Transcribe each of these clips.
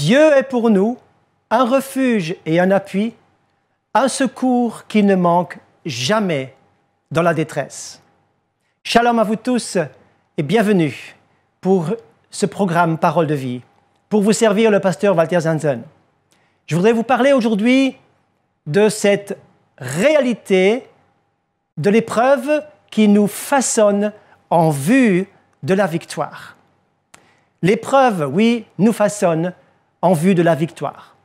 Dieu est pour nous un refuge et un appui, un secours qui ne manque jamais dans la détresse. Shalom à vous tous et bienvenue pour ce programme Parole de vie. Pour vous servir, le pasteur Walter Zanzen. Je voudrais vous parler aujourd'hui de cette réalité de l'épreuve qui nous façonne en vue de la victoire. L'épreuve, oui, nous façonne en vue de la victoire.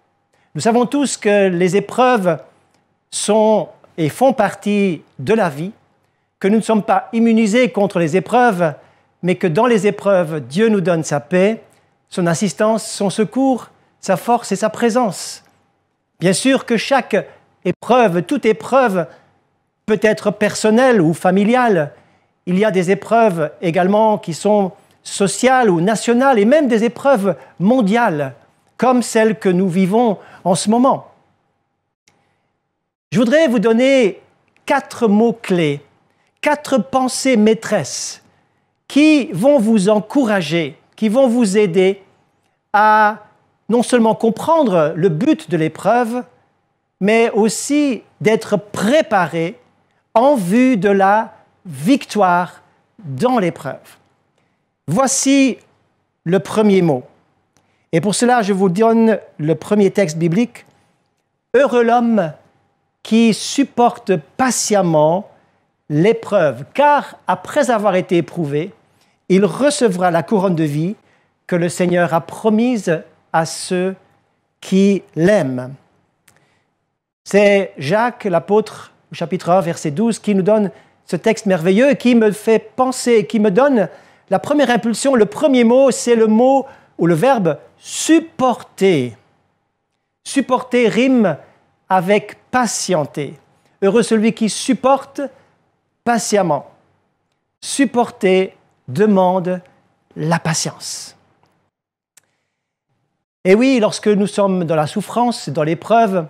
Nous savons tous que les épreuves sont et font partie de la vie, que nous ne sommes pas immunisés contre les épreuves, mais que dans les épreuves, Dieu nous donne sa paix, son assistance, son secours, sa force et sa présence. Bien sûr que chaque épreuve, toute épreuve peut être personnelle ou familiale. Il y a des épreuves également qui sont sociales ou nationales et même des épreuves mondiales, comme celles que nous vivons en ce moment. Je voudrais vous donner 4 mots-clés, 4 pensées maîtresses qui vont vous encourager, qui vont vous aider à non seulement comprendre le but de l'épreuve, mais aussi d'être préparé en vue de la victoire dans l'épreuve. Voici le premier mot. Et pour cela, je vous donne le premier texte biblique. « Heureux l'homme qui supporte patiemment l'épreuve, car après avoir été éprouvé, il recevra la couronne de vie que le Seigneur a promise à ceux qui l'aiment. » C'est Jacques, l'apôtre, au chapitre 1, verset 12, qui nous donne ce texte merveilleux et qui me fait penser, qui me donne la première impulsion. Le premier mot, c'est le mot ou le verbe « supporter ». Supporter rime avec patienter. Heureux celui qui supporte patiemment. Supporter demande la patience. Et oui, lorsque nous sommes dans la souffrance, dans l'épreuve,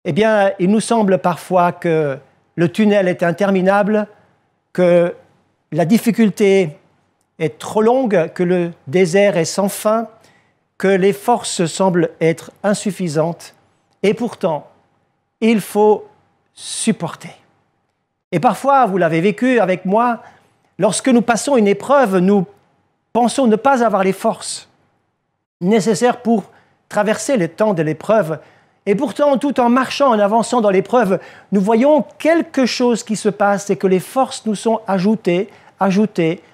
eh bien, il nous semble parfois que le tunnel est interminable, que la difficulté est trop longue, que le désert est sans fin, que les forces semblent être insuffisantes. Et pourtant, il faut supporter. Et parfois, vous l'avez vécu avec moi, lorsque nous passons une épreuve, nous pensons ne pas avoir les forces nécessaires pour traverser le temps de l'épreuve. Et pourtant, tout en marchant, en avançant dans l'épreuve, nous voyons quelque chose qui se passe et que les forces nous sont ajoutées,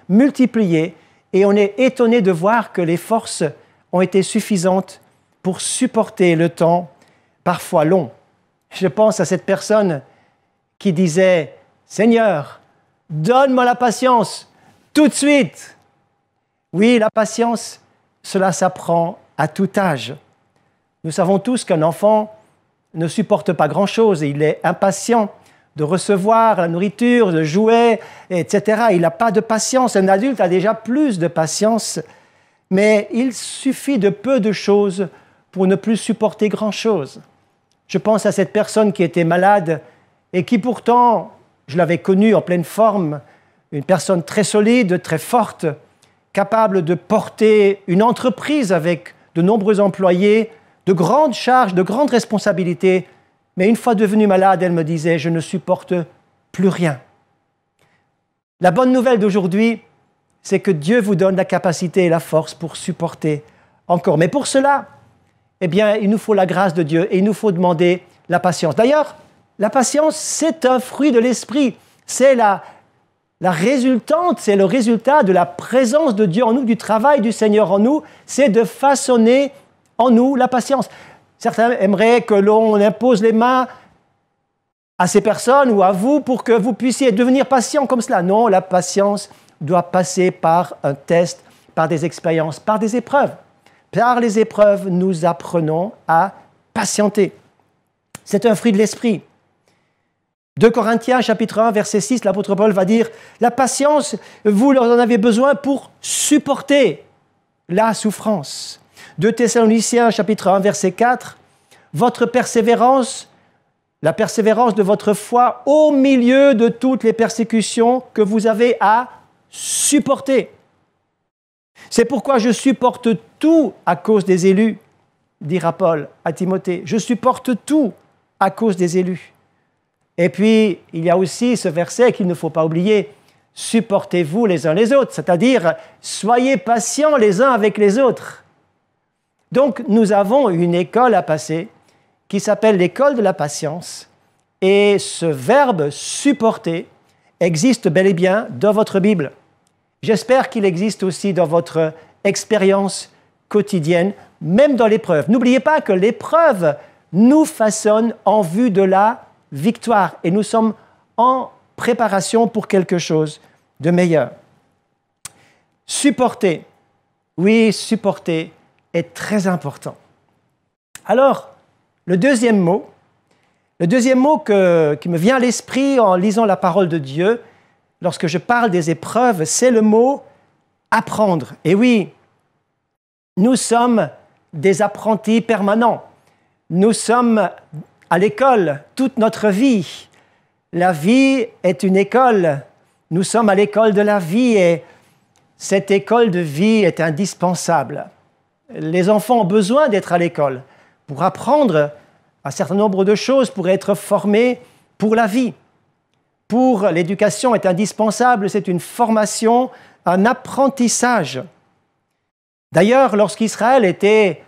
multipliées, et on est étonné de voir que les forces ont été suffisantes pour supporter le temps parfois long. Je pense à cette personne qui disait « Seigneur, donne-moi la patience tout de suite !» Oui, la patience, cela s'apprend à tout âge. Nous savons tous qu'un enfant ne supporte pas grand-chose et il est impatient de recevoir la nourriture, de jouer, etc. Il n'a pas de patience. Un adulte a déjà plus de patience, mais il suffit de peu de choses pour ne plus supporter grand-chose. Je pense à cette personne qui était malade et qui pourtant, je l'avais connue en pleine forme, une personne très solide, très forte, capable de porter une entreprise avec de nombreux employés, de grandes charges, de grandes responsabilités. Mais une fois devenue malade, elle me disait « Je ne supporte plus rien ». La bonne nouvelle d'aujourd'hui, c'est que Dieu vous donne la capacité et la force pour supporter encore. Mais pour cela, eh bien, il nous faut la grâce de Dieu et il nous faut demander la patience. D'ailleurs, la patience, c'est un fruit de l'esprit. C'est la résultante, c'est le résultat de la présence de Dieu en nous, du travail du Seigneur en nous. C'est de façonner en nous la patience. Certains aimeraient que l'on impose les mains à ces personnes ou à vous pour que vous puissiez devenir patient comme cela. Non, la patience doit passer par un test, par des expériences, par des épreuves. Par les épreuves, nous apprenons à patienter. C'est un fruit de l'esprit. 2 Corinthiens, chapitre 1, verset 6, l'apôtre Paul va dire « La patience, vous en avez besoin pour supporter la souffrance. » 2 Thessaloniciens, chapitre 1, verset 4, « Votre persévérance, la persévérance de votre foi au milieu de toutes les persécutions que vous avez à supporter. C'est pourquoi je supporte tout à cause des élus, dira Paul à Timothée. Je supporte tout à cause des élus. Et puis, il y a aussi ce verset qu'il ne faut pas oublier. Supportez-vous les uns les autres, c'est-à-dire soyez patients les uns avec les autres. Donc, nous avons une école à passer qui s'appelle l'école de la patience. Et ce verbe « supporter » existe bel et bien dans votre Bible. J'espère qu'il existe aussi dans votre expérience quotidienne, même dans l'épreuve. N'oubliez pas que l'épreuve nous façonne en vue de la victoire et nous sommes en préparation pour quelque chose de meilleur. Supporter, oui, supporter est très important. Alors, le deuxième mot qui me vient à l'esprit en lisant la parole de Dieu, lorsque je parle des épreuves, c'est le mot « apprendre ». Et oui, nous sommes des apprentis permanents. Nous sommes à l'école toute notre vie. La vie est une école. Nous sommes à l'école de la vie et cette école de vie est indispensable. Les enfants ont besoin d'être à l'école pour apprendre un certain nombre de choses, pour être formés pour la vie. Pour l'éducation est indispensable, c'est une formation, un apprentissage. D'ailleurs, lorsqu'Israël était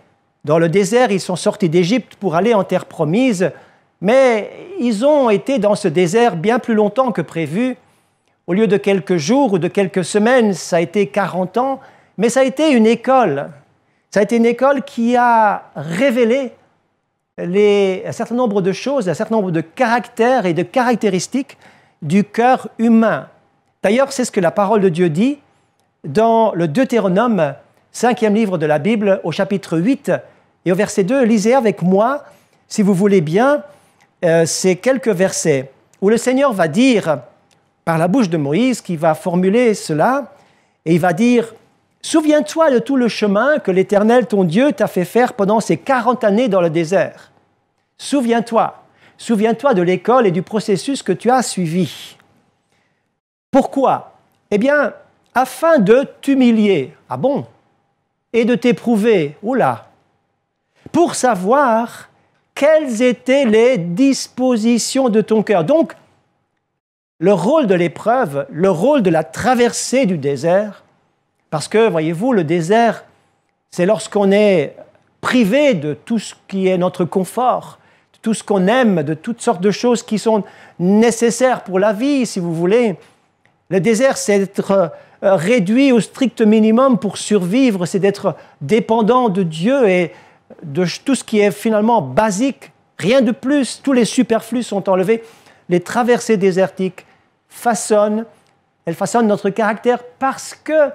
dans le désert, ils sont sortis d'Égypte pour aller en terre promise, mais ils ont été dans ce désert bien plus longtemps que prévu. Au lieu de quelques jours ou de quelques semaines, ça a été 40 ans, mais ça a été une école. Ça a été une école qui a révélé un certain nombre de choses, un certain nombre de caractères et de caractéristiques du cœur humain. D'ailleurs, c'est ce que la parole de Dieu dit dans le Deutéronome, 5e livre de la Bible, au chapitre 8 et au verset 2. Lisez avec moi, si vous voulez bien, ces quelques versets où le Seigneur va dire, par la bouche de Moïse, qui va formuler cela, et il va dire « Souviens-toi de tout le chemin que l'Éternel, ton Dieu, t'a fait faire pendant ces 40 années dans le désert. Souviens-toi. Souviens-toi de l'école et du processus que tu as suivi. Pourquoi? Eh bien, afin de t'humilier. Ah bon? Et de t'éprouver. Oula! Pour savoir quelles étaient les dispositions de ton cœur. Donc, le rôle de l'épreuve, le rôle de la traversée du désert, parce que, voyez-vous, le désert, c'est lorsqu'on est privé de tout ce qui est notre confort, de tout ce qu'on aime, de toutes sortes de choses qui sont nécessaires pour la vie, si vous voulez. Le désert, c'est être réduit au strict minimum pour survivre, c'est d'être dépendant de Dieu et de tout ce qui est finalement basique, rien de plus, tous les superflus sont enlevés. Les traversées désertiques elles façonnent notre caractère parce que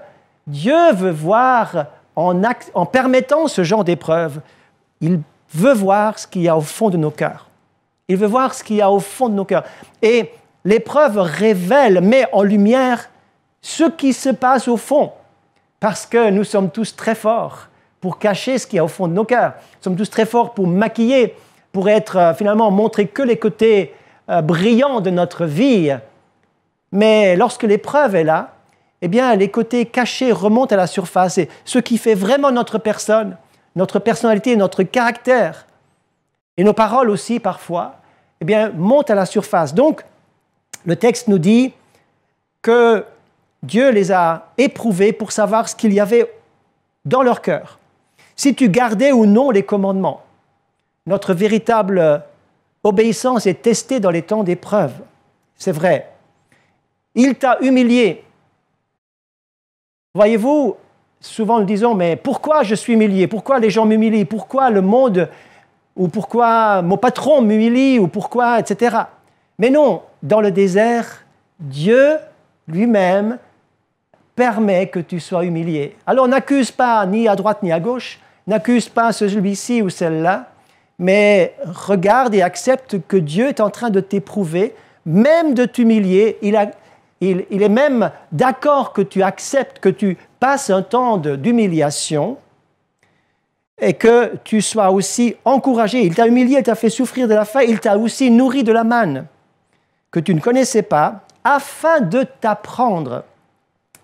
Dieu veut voir, en permettant ce genre d'épreuve, il veut voir ce qu'il y a au fond de nos cœurs. Il veut voir ce qu'il y a au fond de nos cœurs. Et l'épreuve révèle, met en lumière ce qui se passe au fond, parce que nous sommes tous très forts pour cacher ce qu'il y a au fond de nos cœurs. Nous sommes tous très forts pour maquiller, pour être finalement montrer que les côtés brillants de notre vie. Mais lorsque l'épreuve est là, eh bien, les côtés cachés remontent à la surface. Et ce qui fait vraiment notre personne, notre personnalité, notre caractère, et nos paroles aussi parfois, eh bien, montent à la surface. Donc, le texte nous dit que Dieu les a éprouvés pour savoir ce qu'il y avait dans leur cœur. Si tu gardais ou non les commandements, notre véritable obéissance est testée dans les temps d'épreuve. C'est vrai. Il t'a humilié. Voyez-vous, souvent nous disons, mais pourquoi je suis humilié? Pourquoi les gens m'humilient? Pourquoi le monde, ou pourquoi mon patron m'humilie, ou pourquoi, etc. Mais non, dans le désert, Dieu lui-même permet que tu sois humilié. Alors n'accuse pas ni à droite ni à gauche, n'accuse pas celui-ci ou celle-là, mais regarde et accepte que Dieu est en train de t'éprouver, même de t'humilier. Il est même d'accord que tu acceptes, que tu passes un temps d'humiliation et que tu sois aussi encouragé. Il t'a humilié, il t'a fait souffrir de la faim, il t'a aussi nourri de la manne que tu ne connaissais pas, afin de t'apprendre.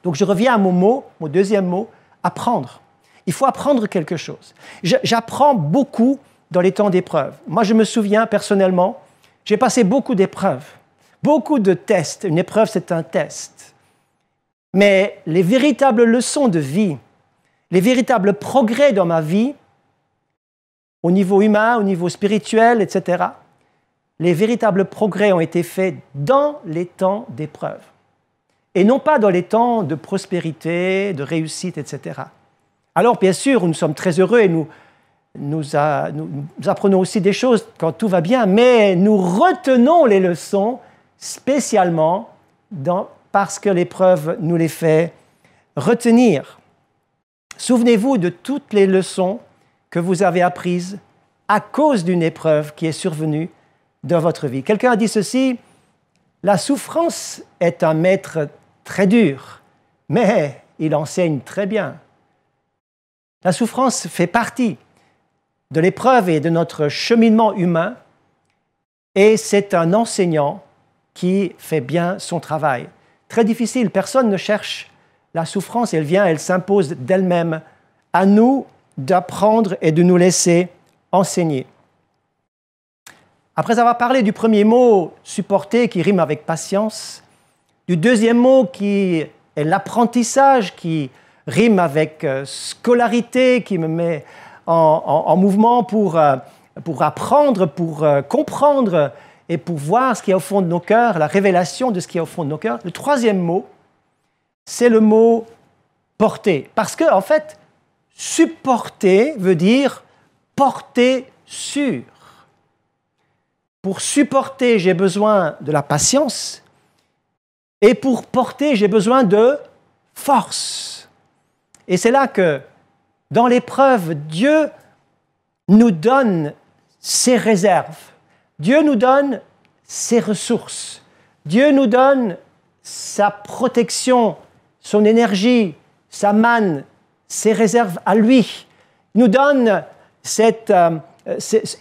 Donc je reviens à mon deuxième mot, apprendre. Il faut apprendre quelque chose. J'apprends beaucoup dans les temps d'épreuve. Moi, je me souviens personnellement, j'ai passé beaucoup d'épreuves, beaucoup de tests. Une épreuve, c'est un test. Mais les véritables leçons de vie, les véritables progrès dans ma vie, au niveau humain, au niveau spirituel, etc., les véritables progrès ont été faits dans les temps d'épreuve. Et non pas dans les temps de prospérité, de réussite, etc. Alors, bien sûr, nous sommes très heureux et nous apprenons aussi des choses quand tout va bien, mais nous retenons les leçons spécialement parce que l'épreuve nous les fait retenir. Souvenez-vous de toutes les leçons que vous avez apprises à cause d'une épreuve qui est survenue dans votre vie. Quelqu'un a dit ceci, la souffrance est un maître très dur, mais il enseigne très bien. La souffrance fait partie de l'épreuve et de notre cheminement humain, et c'est un enseignant qui fait bien son travail. Très difficile, personne ne cherche la souffrance, elle vient, elle s'impose d'elle-même. À nous d'apprendre et de nous laisser enseigner. Après avoir parlé du premier mot, supporter, qui rime avec patience, du deuxième mot qui est l'apprentissage, qui rime avec scolarité, qui me met en mouvement pour apprendre, pour comprendre et pour voir ce qu'il y a au fond de nos cœurs, la révélation de ce qu'il y a au fond de nos cœurs. Le troisième mot, c'est le mot porter. Parce que, en fait, supporter veut dire porter sur. Pour supporter, j'ai besoin de la patience. Et pour porter, j'ai besoin de force. Et c'est là que, dans l'épreuve, Dieu nous donne ses réserves. Dieu nous donne ses ressources. Dieu nous donne sa protection, son énergie, sa manne, ses réserves à lui. Il nous donne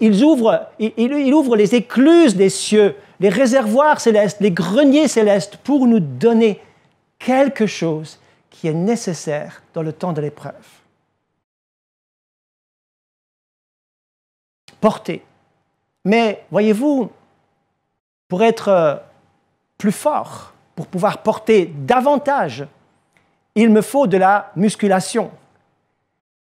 il ouvre les écluses des cieux, les réservoirs célestes, les greniers célestes pour nous donner quelque chose qui est nécessaire dans le temps de l'épreuve. Porter. Mais voyez-vous, pour être plus fort, pour pouvoir porter davantage, il me faut de la musculation.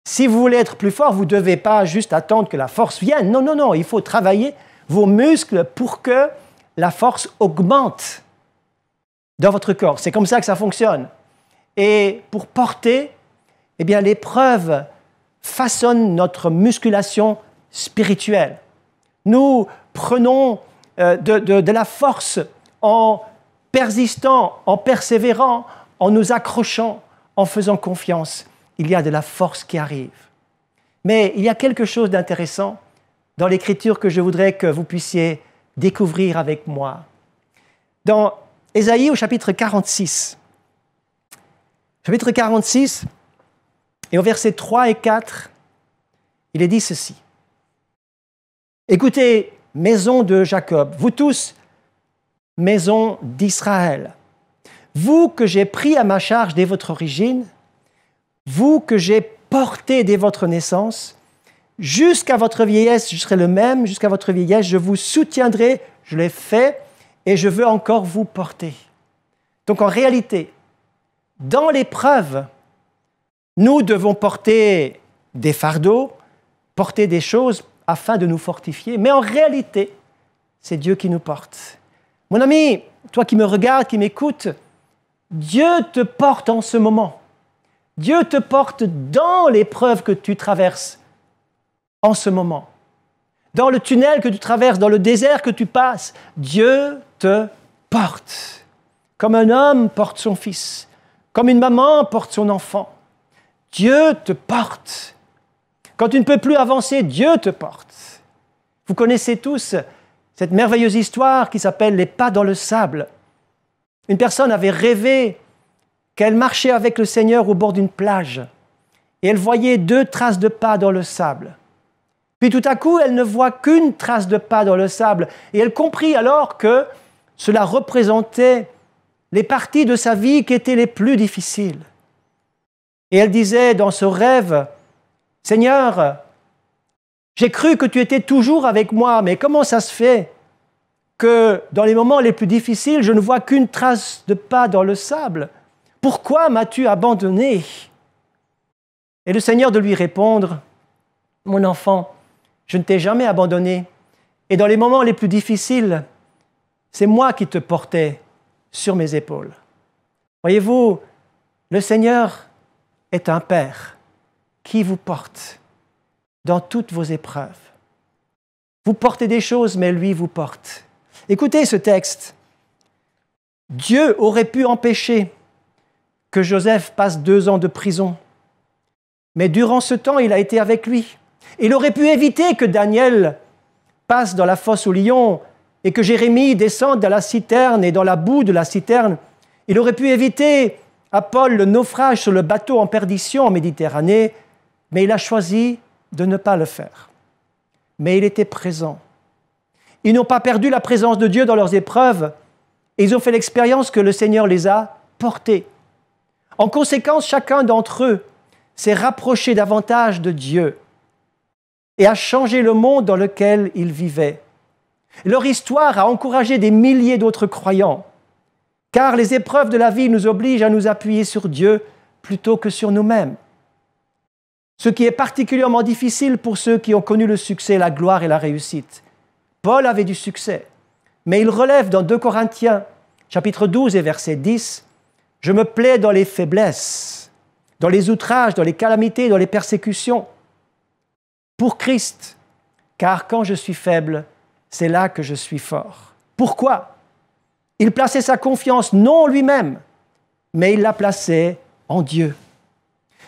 Si vous voulez être plus fort, vous ne devez pas juste attendre que la force vienne. Non, non, non, il faut travailler vos muscles pour que la force augmente dans votre corps. C'est comme ça que ça fonctionne. Et pour porter, eh bien, l'épreuve façonne notre musculation spirituelle. Nous prenons de la force en persistant, en persévérant, en nous accrochant, en faisant confiance. Il y a de la force qui arrive. Mais il y a quelque chose d'intéressant dans l'Écriture que je voudrais que vous puissiez découvrir avec moi. Dans Ésaïe au chapitre 46, et au versets 3 et 4, il est dit ceci. Écoutez, maison de Jacob, vous tous, maison d'Israël, vous que j'ai pris à ma charge dès votre origine, vous que j'ai porté dès votre naissance, jusqu'à votre vieillesse, je serai le même, jusqu'à votre vieillesse, je vous soutiendrai, je l'ai fait, et je veux encore vous porter. Donc en réalité, dans l'épreuve, nous devons porter des fardeaux, porter des choses afin de nous fortifier, mais en réalité, c'est Dieu qui nous porte. Mon ami, toi qui me regardes, qui m'écoutes, Dieu te porte en ce moment. Dieu te porte dans l'épreuve que tu traverses en ce moment. Dans le tunnel que tu traverses, dans le désert que tu passes, Dieu te porte. Comme un homme porte son fils, comme une maman porte son enfant. Dieu te porte. Quand tu ne peux plus avancer, Dieu te porte. Vous connaissez tous cette merveilleuse histoire qui s'appelle « Les pas dans le sable ». Une personne avait rêvé qu'elle marchait avec le Seigneur au bord d'une plage et elle voyait 2 traces de pas dans le sable. Puis tout à coup, elle ne voit qu'une trace de pas dans le sable et elle comprit alors que cela représentait les parties de sa vie qui étaient les plus difficiles. Et elle disait dans ce rêve, Seigneur, j'ai cru que tu étais toujours avec moi, mais comment ça se fait que dans les moments les plus difficiles, je ne vois qu'une trace de pas dans le sable? Pourquoi m'as-tu abandonné? Et le Seigneur de lui répondre, mon enfant, je ne t'ai jamais abandonné. Et dans les moments les plus difficiles, c'est moi qui te portais sur mes épaules. Voyez-vous, le Seigneur est un Père qui vous porte dans toutes vos épreuves. Vous portez des choses, mais lui vous porte. Écoutez ce texte. Dieu aurait pu empêcher que Joseph passe 2 ans de prison. Mais durant ce temps, il a été avec lui. Il aurait pu éviter que Daniel passe dans la fosse aux lions et que Jérémie descende dans la citerne et dans la boue de la citerne. Il aurait pu éviter à Paul le naufrage sur le bateau en perdition en Méditerranée, mais il a choisi de ne pas le faire. Mais il était présent. Ils n'ont pas perdu la présence de Dieu dans leurs épreuves et ils ont fait l'expérience que le Seigneur les a portés. En conséquence, chacun d'entre eux s'est rapproché davantage de Dieu et a changé le monde dans lequel ils vivaient. Leur histoire a encouragé des milliers d'autres croyants, car les épreuves de la vie nous obligent à nous appuyer sur Dieu plutôt que sur nous-mêmes. Ce qui est particulièrement difficile pour ceux qui ont connu le succès, la gloire et la réussite. Paul avait du succès, mais il relève dans 2 Corinthiens, chapitre 12 et verset 10, « Je me plais dans les faiblesses, dans les outrages, dans les calamités, dans les persécutions, pour Christ, car quand je suis faible, c'est là que je suis fort. » Pourquoi? Il plaçait sa confiance non en lui-même, mais il la plaçait en Dieu.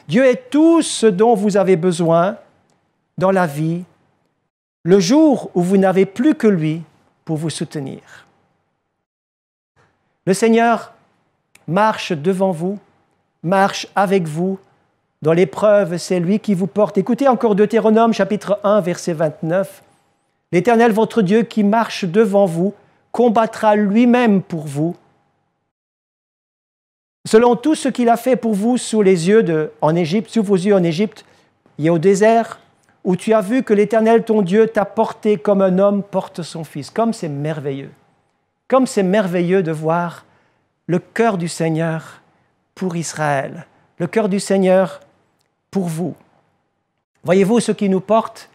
Dieu est tout ce dont vous avez besoin dans la vie, le jour où vous n'avez plus que lui pour vous soutenir. Le Seigneur marche devant vous, marche avec vous. Dans l'épreuve, c'est lui qui vous porte. Écoutez encore Deutéronome, chapitre 1, verset 29. « L'Éternel, votre Dieu, qui marche devant vous, combattra lui-même pour vous, selon tout ce qu'il a fait pour vous sous vos yeux en Égypte et au désert, où tu as vu que l'Éternel, ton Dieu, t'a porté comme un homme porte son fils. » Comme c'est merveilleux. Comme c'est merveilleux de voir le cœur du Seigneur pour Israël, le cœur du Seigneur pour vous. Voyez-vous, ce qui nous porte,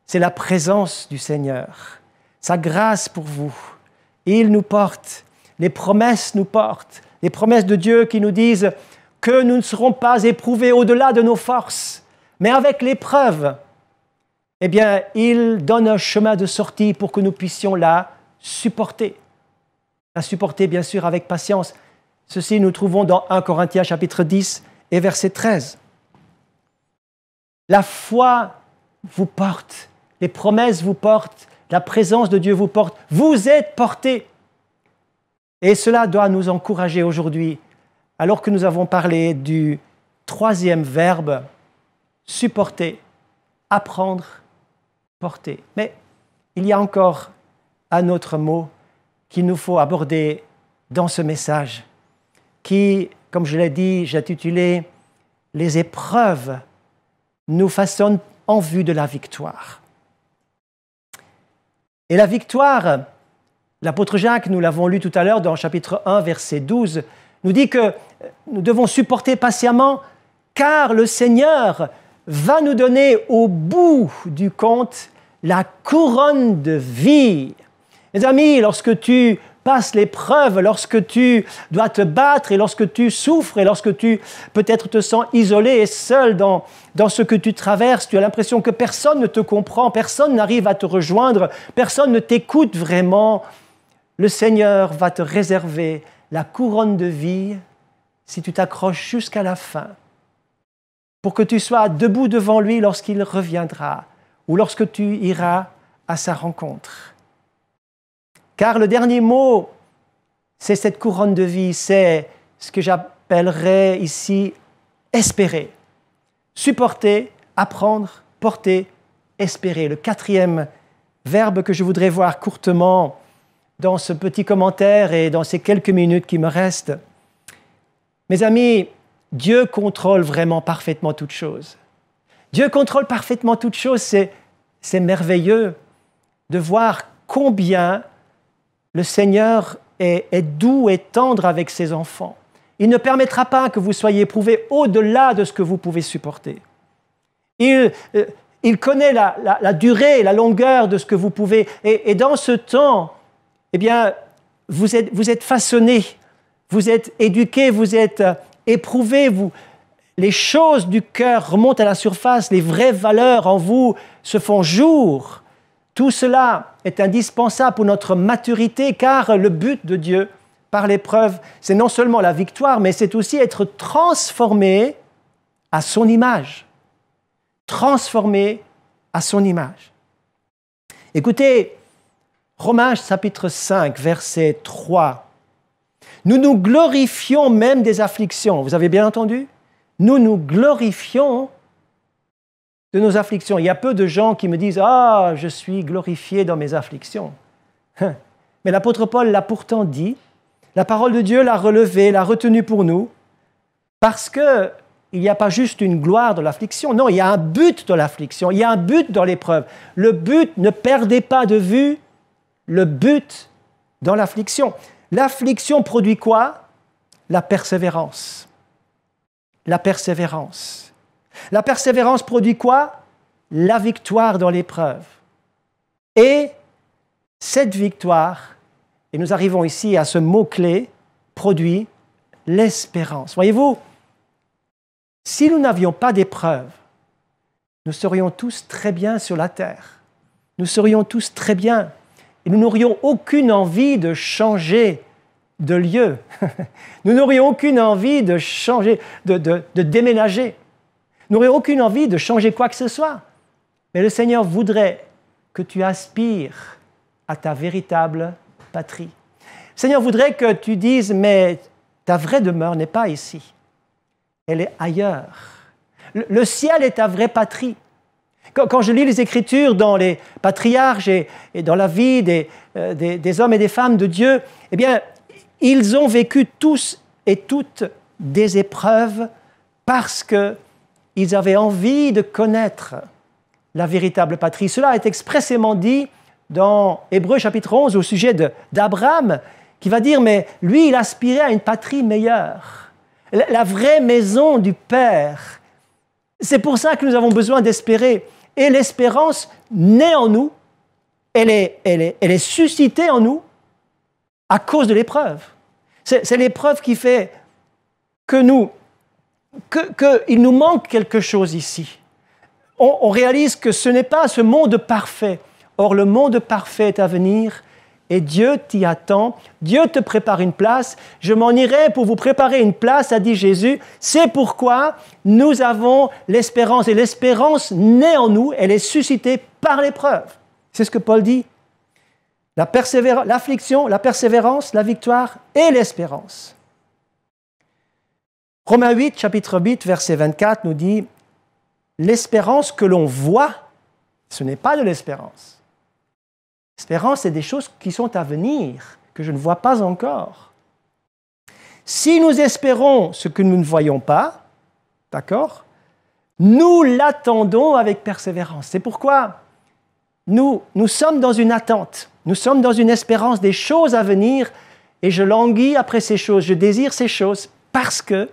c'est la présence du Seigneur, sa grâce pour vous. Il nous porte, les promesses nous portent, les promesses de Dieu qui nous disent que nous ne serons pas éprouvés au-delà de nos forces, mais avec l'épreuve, eh bien, il donne un chemin de sortie pour que nous puissions la supporter. La supporter, bien sûr, avec patience. Ceci, nous trouvons dans 1 Corinthiens, chapitre 10 et verset 13. La foi vous porte, les promesses vous portent, la présence de Dieu vous porte. Vous êtes portés. Et cela doit nous encourager aujourd'hui, alors que nous avons parlé du 3e verbe, supporter, apprendre, porter. Mais il y a encore un autre mot qu'il nous faut aborder dans ce message, qui, comme je l'ai dit, j'ai intitulé « Les épreuves nous façonnent en vue de la victoire ». Et la victoire, l'apôtre Jacques, nous l'avons lu tout à l'heure dans chapitre 1, verset 12, nous dit que nous devons supporter patiemment, car le Seigneur va nous donner au bout du compte la couronne de vie. Mes amis, lorsque tu passes l'épreuve, lorsque tu dois te battre et lorsque tu souffres et lorsque tu peut-être te sens isolé et seul dans ce que tu traverses, tu as l'impression que personne ne te comprend, personne n'arrive à te rejoindre, personne ne t'écoute vraiment, le Seigneur va te réserver la couronne de vie si tu t'accroches jusqu'à la fin, pour que tu sois debout devant lui lorsqu'il reviendra ou lorsque tu iras à sa rencontre. Car le dernier mot, c'est cette couronne de vie, c'est ce que j'appellerais ici espérer. Supporter, apprendre, porter, espérer. Le 4e verbe que je voudrais voir courtement dans ce petit commentaire et dans ces quelques minutes qui me restent. Mes amis, Dieu contrôle vraiment parfaitement toutes choses. Dieu contrôle parfaitement toutes choses. C'est merveilleux de voir combien le Seigneur est doux et tendre avec ses enfants. Il ne permettra pas que vous soyez éprouvés au-delà de ce que vous pouvez supporter. Il connaît la durée, la longueur de ce que vous pouvez. Et dans ce temps, eh bien, vous êtes façonnés, vous êtes éduqués, vous êtes éprouvés. Les choses du cœur remontent à la surface, les vraies valeurs en vous se font jour. Tout cela est indispensable pour notre maturité, car le but de Dieu, par l'épreuve, c'est non seulement la victoire, mais c'est aussi être transformé à son image. Transformé à son image. Écoutez, Romains chapitre 5, verset 3. Nous nous glorifions même des afflictions. Vous avez bien entendu? Nous nous glorifions de nos afflictions. Il y a peu de gens qui me disent « Ah, je suis glorifié dans mes afflictions. » Mais l'apôtre Paul l'a pourtant dit, la parole de Dieu l'a relevé, l'a retenu pour nous, parce qu'il n'y a pas juste une gloire dans l'affliction, non, il y a un but dans l'affliction, il y a un but dans l'épreuve. Le but, ne perdez pas de vue le but dans l'affliction. L'affliction produit quoi? La persévérance. La persévérance. La persévérance produit quoi? La victoire dans l'épreuve. Et cette victoire, et nous arrivons ici à ce mot-clé, produit l'espérance. Voyez-vous, si nous n'avions pas d'épreuve, nous serions tous très bien sur la terre. Nous serions tous très bien. Et nous n'aurions aucune envie de changer de lieu. Nous n'aurions aucune envie de changer, de déménager. Nous n'aurions aucune envie de changer quoi que ce soit. Mais le Seigneur voudrait que tu aspires à ta véritable patrie. Le Seigneur voudrait que tu dises, mais ta vraie demeure n'est pas ici. Elle est ailleurs. Le ciel est ta vraie patrie. Quand je lis les Écritures dans les patriarches et dans la vie des hommes et des femmes de Dieu, eh bien, ils ont vécu tous et toutes des épreuves parce qu'ils avaient envie de connaître la véritable patrie. Cela est expressément dit dans Hébreux chapitre 11 au sujet d'Abraham, qui va dire, mais lui, il aspirait à une patrie meilleure, la vraie maison du Père. C'est pour ça que nous avons besoin d'espérer. Et l'espérance naît en nous, elle est suscitée en nous à cause de l'épreuve. C'est l'épreuve qui fait qu'il nous manque quelque chose ici. On réalise que ce n'est pas ce monde parfait. Or, le monde parfait est à venir et Dieu t'y attend. Dieu te prépare une place. Je m'en irai pour vous préparer une place, a dit Jésus. C'est pourquoi nous avons l'espérance. Et l'espérance naît en nous, elle est suscitée par l'épreuve. C'est ce que Paul dit. L'affliction, la persévérance, la victoire et l'espérance. Romains 8, chapitre 8, verset 24 nous dit « L'espérance que l'on voit, ce n'est pas de l'espérance. L'espérance, c'est des choses qui sont à venir, que je ne vois pas encore. Si nous espérons ce que nous ne voyons pas, d'accord, nous l'attendons avec persévérance. C'est pourquoi nous sommes dans une attente, nous sommes dans une espérance des choses à venir et je languis après ces choses, je désire ces choses parce que,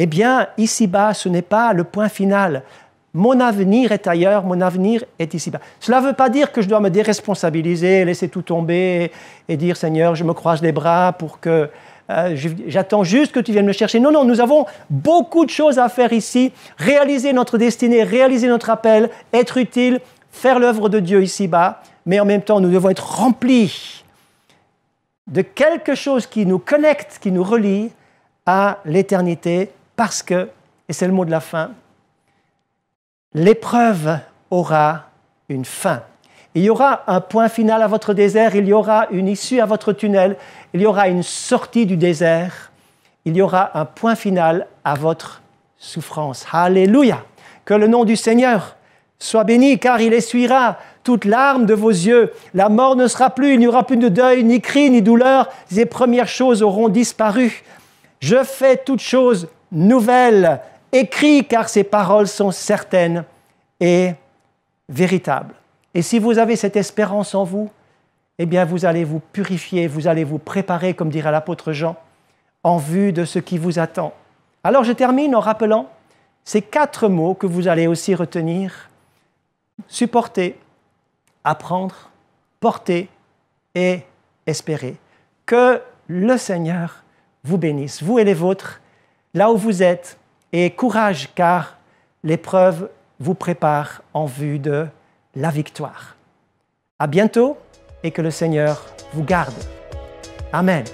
eh bien, ici-bas, ce n'est pas le point final. Mon avenir est ailleurs, mon avenir est ici-bas. Cela ne veut pas dire que je dois me déresponsabiliser, laisser tout tomber et dire « Seigneur, je me croise les bras pour que j'attends juste que tu viennes me chercher. » Non, non, nous avons beaucoup de choses à faire ici. Réaliser notre destinée, réaliser notre appel, être utile, faire l'œuvre de Dieu ici-bas. Mais en même temps, nous devons être remplis de quelque chose qui nous connecte, qui nous relie à l'éternité parce que, et c'est le mot de la fin, l'épreuve aura une fin. Il y aura un point final à votre désert, il y aura une issue à votre tunnel, il y aura une sortie du désert, il y aura un point final à votre souffrance. Alléluia! Que le nom du Seigneur soit béni, car il essuiera toute larme de vos yeux. La mort ne sera plus, il n'y aura plus de deuil, ni cri, ni douleur. Les premières choses auront disparu. Je fais toutes choses nouvelles. écrit car ces paroles sont certaines et véritables. Et si vous avez cette espérance en vous, eh bien vous allez vous purifier, vous allez vous préparer, comme dirait l'apôtre Jean, en vue de ce qui vous attend. Alors je termine en rappelant ces 4 mots que vous allez aussi retenir: supporter, apprendre, porter et espérer. Que le Seigneur vous bénisse, vous et les vôtres, là où vous êtes, et courage, car l'épreuve vous prépare en vue de la victoire. À bientôt et que le Seigneur vous garde. Amen.